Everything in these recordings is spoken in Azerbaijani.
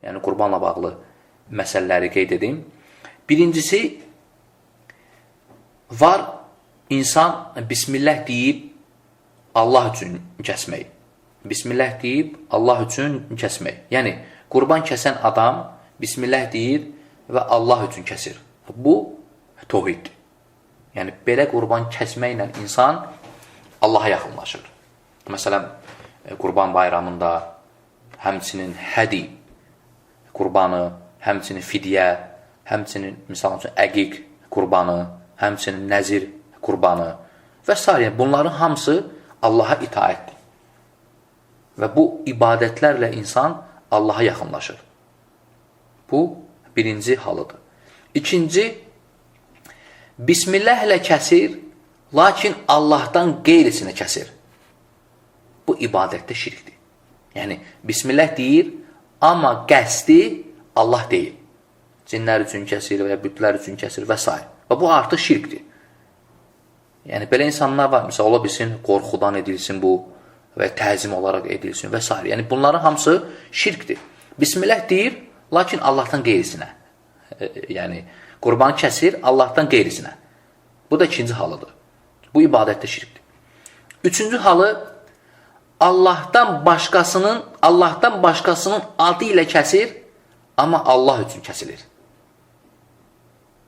yəni qurbanla bağlı məsələləri qeyd edim. Birincisi, var insan Bismillah deyib Allah üçün kəsmək. Bismillah deyib Allah üçün kəsmək. Yəni, qurban kəsən adam Bismillah deyir və Allah üçün kəsir. Bu, tohiddir. Yəni, belə qurban kəsməklə insan Allaha yaxınlaşır. Məsələn, qurban bayramında həmçinin hədi qurbanı, həmçinin fidyə, həmçinin, misal üçün, əqiq qurbanı, həmçinin nəzir qurbanı və s. Yəni, bunların hamısı Allaha itaətdir. Və bu ibadətlərlə insan Allaha yaxınlaşır. Bu, birinci halıdır. İkinci, Bismillah ilə kəsir, lakin Allahdan qeyrisinə kəsir. Bu, ibadətdə şirkdir. Yəni, Bismillah deyir, amma qəsdi Allah deyil. Cinlər üçün kəsir və ya bütlər üçün kəsir və s. Və bu, artıq şirkdir. Yəni, belə insanlar var, məsələn, ola bilsin, qorxudan edilsin bu və təzim olaraq edilsin və s. Yəni, bunların hamısı şirkdir. Bismillah deyir, lakin Allahdan qeyrisinə. Yəni, qurban kəsir Allahdan qeyrisinə. Bu da ikinci halıdır. Bu, ibadətdə şirkdir. Üçüncü halı, Allahdan başqasının adı ilə kəsir, amma Allah üçün kəsilir.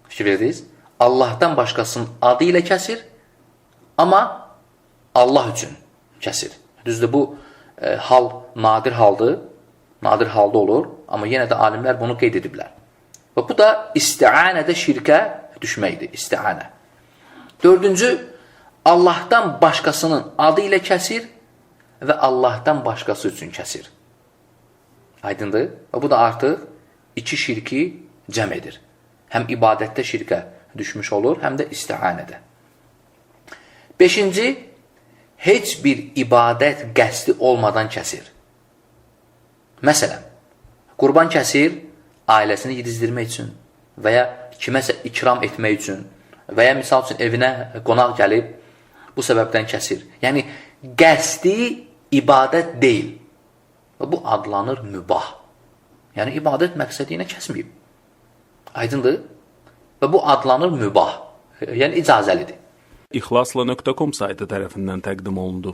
Fikir verdiniz? Allahdan başqasının adı ilə kəsir, amma Allah üçün kəsir. Düzdür, bu hal nadir haldır, nadir halda olur, amma yenə də alimlər bunu qeyd ediblər. Və bu da isti'anədə şirkə düşməkdir, isti'anə. Dördüncü, Allahdan başqasının adı ilə kəsir və Allahdan başqası üçün kəsir. Aydındır? Və bu da artıq iki şirki cəm edir. Həm ibadətdə şirkə düşmüş olur, həm də isti'anədə. Beşinci, heç bir ibadət qəsdi olmadan kəsir. Məsələn, qurban kəsir ailəsini yedizdirmək üçün və ya kiməsə ikram etmək üçün və ya misal üçün evinə qonaq gəlib bu səbəbdən kəsir. Yəni, qəsdi ibadət deyil. Və bu adlanır mübah. Yəni, ibadət məqsədi ilə kəsməyib. Aydındır? Və bu adlanır mübah. Yəni, icazəlidir. İxlasla.com saytı tərəfindən təqdim olundu.